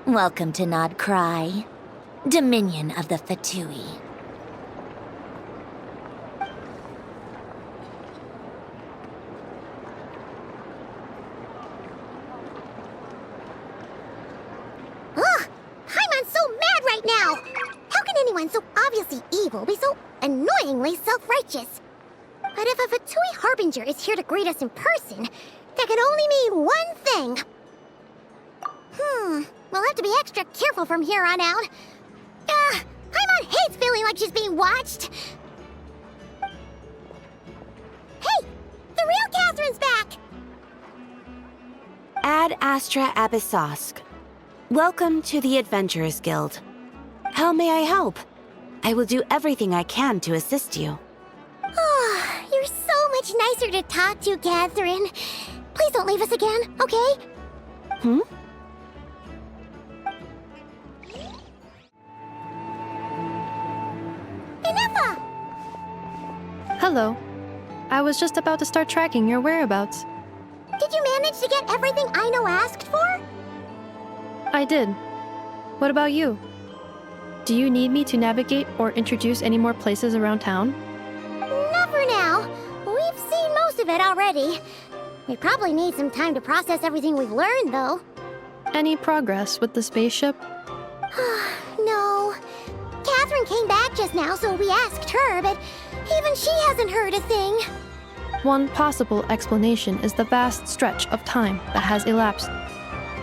Welcome to Nod-Krai, Dominion of the Fatui. Ugh! Paimon's so mad right now! How can anyone so obviously evil be so annoyingly self-righteous? But if a Fatui Harbinger is here to greet us in person, that can only mean one thing. We'll have to be extra careful from here on out. Paimon hates feeling like she's being watched. Hey! The real Catherine's back! Ad Astra Abyssosque. Welcome to the Adventurers Guild. How may I help? I will do everything I can to assist you. Oh, you're so much nicer to talk to, Catherine. Please don't leave us again, okay? Hmm? Inefa! Hello. I was just about to start tracking your whereabouts. Did you manage to get everything Aino asked for? I did. What about you? Do you need me to navigate or introduce any more places around town? Not for now. We've seen most of it already. We probably need some time to process everything we've learned, though. Any progress with the spaceship? No. Catherine came back just now, so we asked her, but even she hasn't heard a thing. One possible explanation is the vast stretch of time that has elapsed.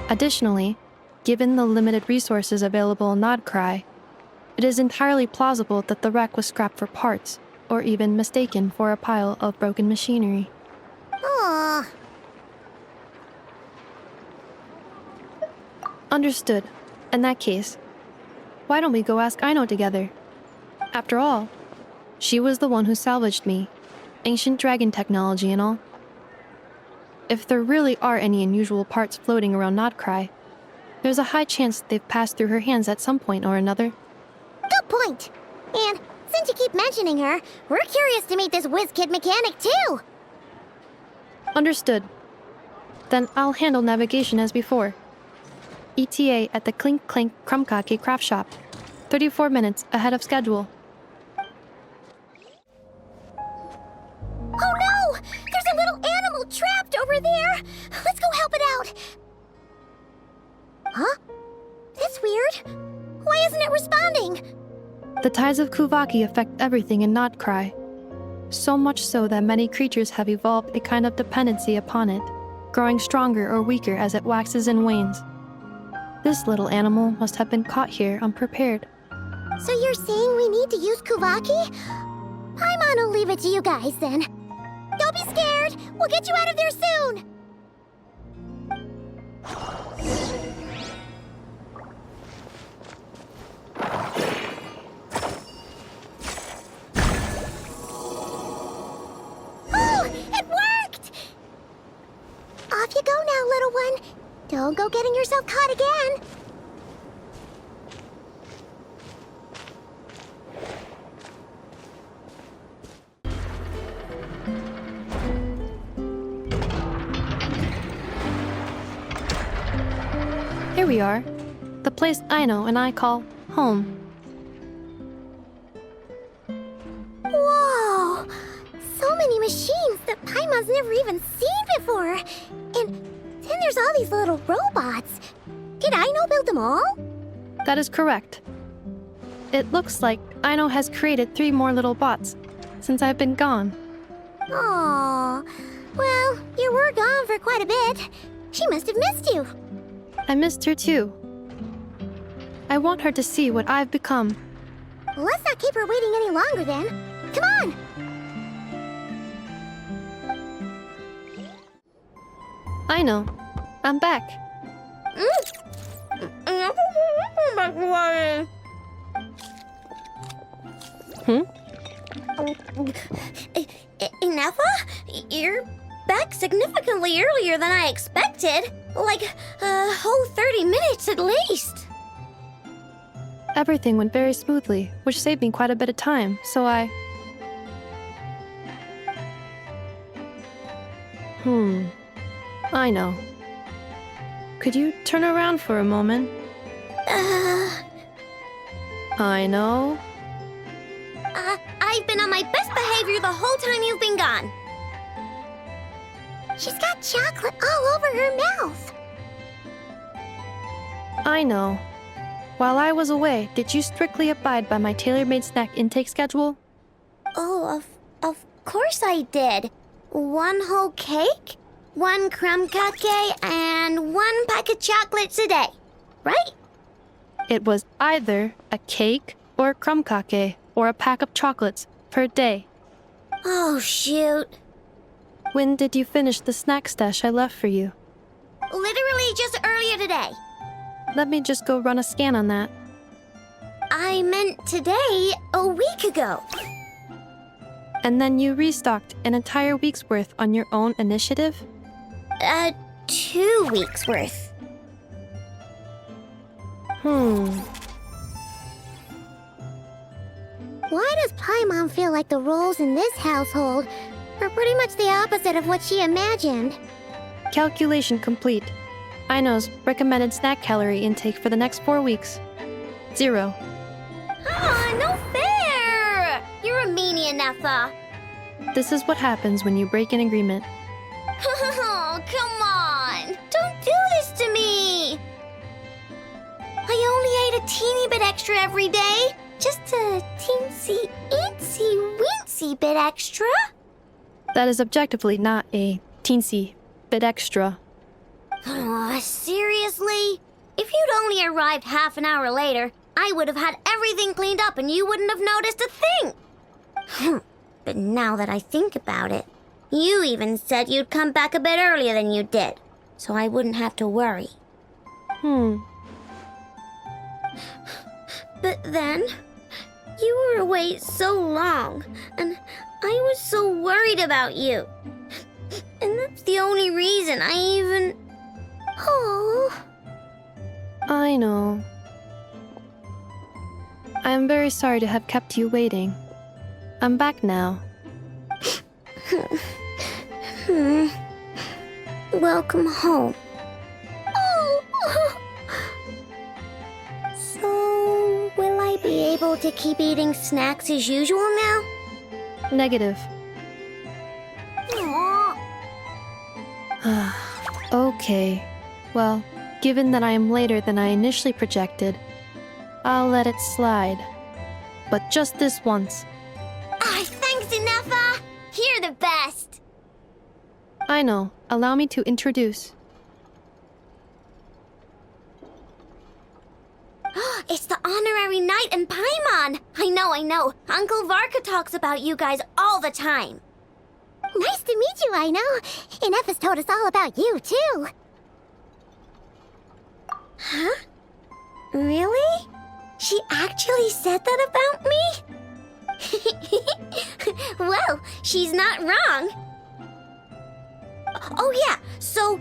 Additionally, given the limited resources available in Nod-Krai, it is entirely plausible that the wreck was scrapped for parts, or even mistaken for a pile of broken machinery. Aww. Understood. In that case, why don't we go ask Aino together? After all, she was the one who salvaged me, ancient dragon technology and all. If there really are any unusual parts floating around Nod-Krai, there's a high chance they've passed through her hands at some point or another. Good point. And since you keep mentioning her, we're curious to meet this whiz-kid mechanic too. Understood. Then I'll handle navigation as before. ETA at the Clink Clank Krumkake craft shop. 34 minutes ahead of schedule. Oh no! There's a little animal trapped over there! Let's go help it out! Huh? That's weird. Why isn't it responding? The tides of Kuvaki affect everything in Nod-Krai. So much so that many creatures have evolved a kind of dependency upon it, growing stronger or weaker as it waxes and wanes. This little animal must have been caught here unprepared. So you're saying we need to use Kuvaki? I'm gonna leave it to you guys then. Don't be scared! We'll get you out of there soon! Oh! It worked! Off you go now, little one. Don't go getting yourself caught again. Here we are. The place Aino and I call home. Whoa! So many machines that Paimon's never even seen before. And then there's all these little robots. Did Aino build them all? That is correct. It looks like Aino has created 3 more little bots since I've been gone. Aww. Well, you were gone for quite a bit. She must have missed you. I missed her too. I want her to see what I've become. Let's not keep her waiting any longer then. Come on! Aino, I'm back. Inefa? You're back significantly earlier than I expected. Like a whole 30 minutes at least. Everything went very smoothly, which saved me quite a bit of time, so I... Aino. Could you turn around for a moment? Aino? I've been on my best behavior the whole time you've been gone. She's got chocolate all over her mouth. Aino. While I was away, did you strictly abide by my tailor-made snack intake schedule? Oh, of course I did. 1 whole cake, 1 crumb cake, and 1 pack of chocolates a day, right? It was either a cake or a krumkake or a pack of chocolates per day. Oh, shoot. When did you finish the snack stash I left for you? Literally just earlier today. Let me just go run a scan on that. I meant today, a week ago. And then you restocked an entire week's worth on your own initiative? 2 weeks worth. Why does Paimon feel like the roles in this household are pretty much the opposite of what she imagined? Calculation complete. Aino's recommended snack calorie intake for the next 4 weeks. 0. No fair! You're a meanie, Nefa. This is what happens when you break an agreement. Oh, come on! Don't do this to me! I only ate a teeny bit extra every day. Just a teensy-incy-wincy bit extra. That is objectively not a teensy bit extra. Oh, seriously? If you'd only arrived half an hour later, I would have had everything cleaned up and you wouldn't have noticed a thing. But now that I think about it, you even said you'd come back a bit earlier than you did, so I wouldn't have to worry. But then, you were away so long, and I was so worried about you. And that's the only reason I even... Oh... I know. I am very sorry to have kept you waiting. I'm back now. Welcome home. Oh. So, will I be able to keep eating snacks as usual now? Negative. Okay. Well, given that I am later than I initially projected, I'll let it slide. But just this once. Thanks, Nefa! You're the best! I know. Allow me to introduce. It's the honorary knight and Paimon! I know. Uncle Varka talks about you guys all the time. Nice to meet you, I know. And Nefa's told us all about you, too. Huh? Really? She actually said that about me? Well, she's not wrong. Oh yeah, so,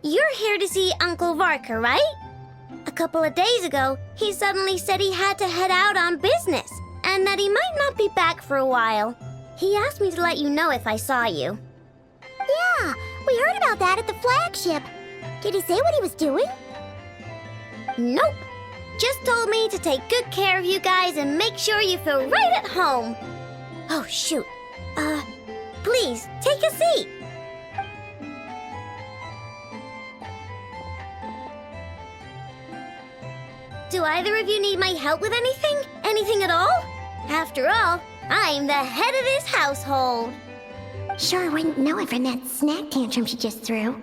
you're here to see Uncle Varka, right? A couple of days ago, he suddenly said he had to head out on business, and that he might not be back for a while. He asked me to let you know if I saw you. Yeah, we heard about that at the flagship. Did he say what he was doing? Nope. Just told me to take good care of you guys and make sure you feel right at home. Oh, shoot. Please, take a seat. Do either of you need my help with anything? Anything at all? After all, I'm the head of this household. Sure wouldn't know it from that snack tantrum she just threw.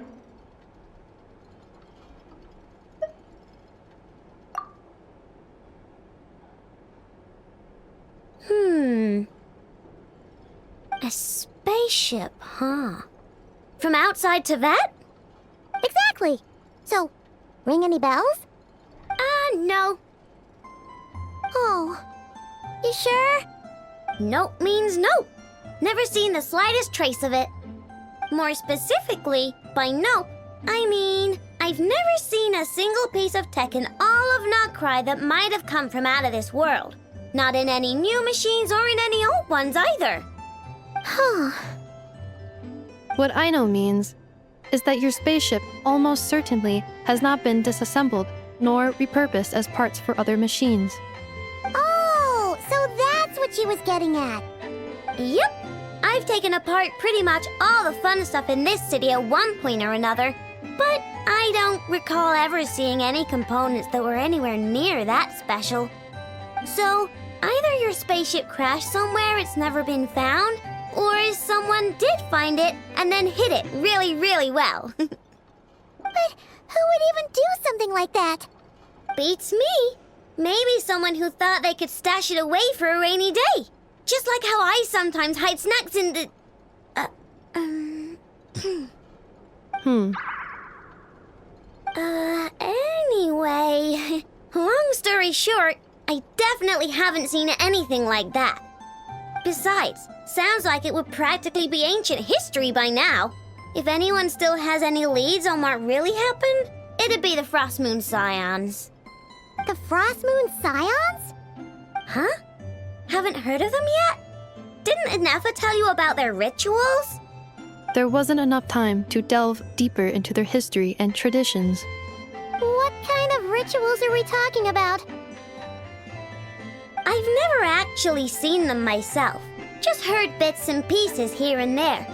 A spaceship, huh? From outside Teyvat? Exactly. So, ring any bells? No. Oh. You sure? Nope means nope. Never seen the slightest trace of it. More specifically, by nope, I mean, I've never seen a single piece of tech in all of Nod-Krai that might have come from out of this world. Not in any new machines or in any old ones either. Huh. What I know means is that your spaceship almost certainly has not been disassembled nor repurposed as parts for other machines. Oh, so that's what she was getting at. Yep. I've taken apart pretty much all the fun stuff in this city at one point or another, but I don't recall ever seeing any components that were anywhere near that special. So, either your spaceship crashed somewhere it's never been found, or someone did find it and then hid it really, really well. But who would even do something like that? Beats me. Maybe someone who thought they could stash it away for a rainy day. Just like how I sometimes hide snacks in the... Anyway, long story short, I definitely haven't seen anything like that. Besides, sounds like it would practically be ancient history by now. If anyone still has any leads on what really happened, it'd be the Frost Moon Scions. The Frost Moon Scions? Huh? Haven't heard of them yet? Didn't Inefa tell you about their rituals? There wasn't enough time to delve deeper into their history and traditions. What kind of rituals are we talking about? I've never actually seen them myself, just heard bits and pieces here and there.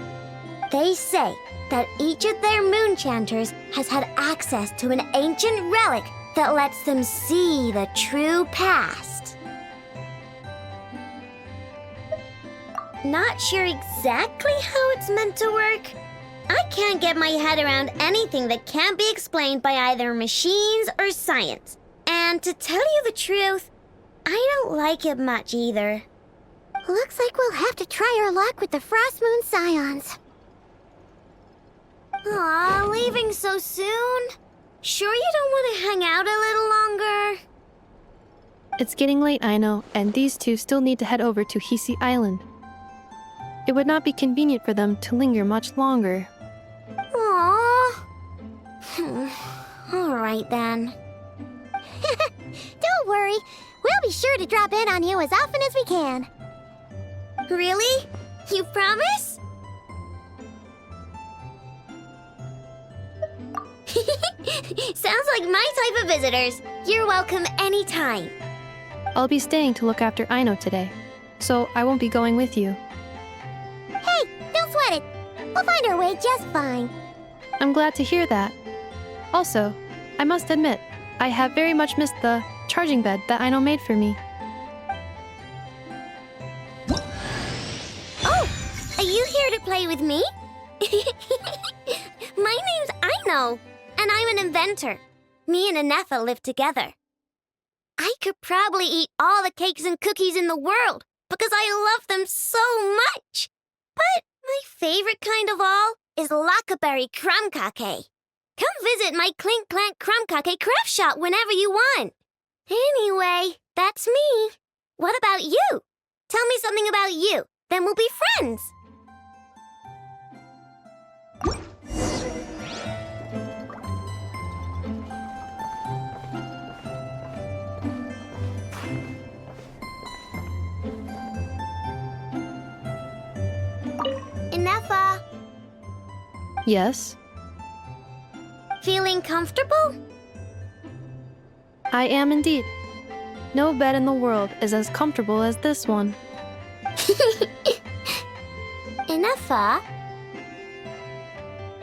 They say that each of their moon chanters has had access to an ancient relic that lets them see the true past. Not sure exactly how it's meant to work. I can't get my head around anything that can't be explained by either machines or science. And to tell you the truth, I don't like it much either. Looks like we'll have to try our luck with the Frost Moon Scions. Aw, leaving so soon? Sure you don't want to hang out a little longer? It's getting late, I know, and these two still need to head over to Hisi Island. It would not be convenient for them to linger much longer. Aww. All right then. Don't worry, we'll be sure to drop in on you as often as we can. Really? You promise? Sounds like my type of visitors. You're welcome anytime. I'll be staying to look after Aino today, so I won't be going with you. Hey, don't sweat it. We'll find our way just fine. I'm glad to hear that. Also, I must admit, I have very much missed the charging bed that Aino made for me. Oh, are you here to play with me? My name's Aino, and I'm an inventor. Me and Inefa live together. I could probably eat all the cakes and cookies in the world because I love them so much. But my favorite kind of all is lacquerberry crumb cake. Come visit my Clink Clank crumb cake craft shop whenever you want. Anyway, that's me. What about you? Tell me something about you, then we'll be friends. Inefa. Yes? Feeling comfortable? I am indeed. No bed in the world is as comfortable as this one. Inefa?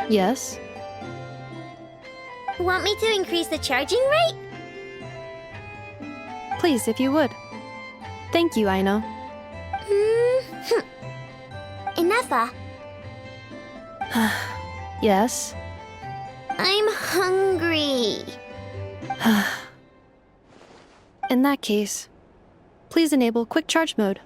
Yes? Want me to increase the charging rate? Please, if you would. Thank you, Aino. Inefa? Yes? I'm hungry. In that case, please enable quick charge mode.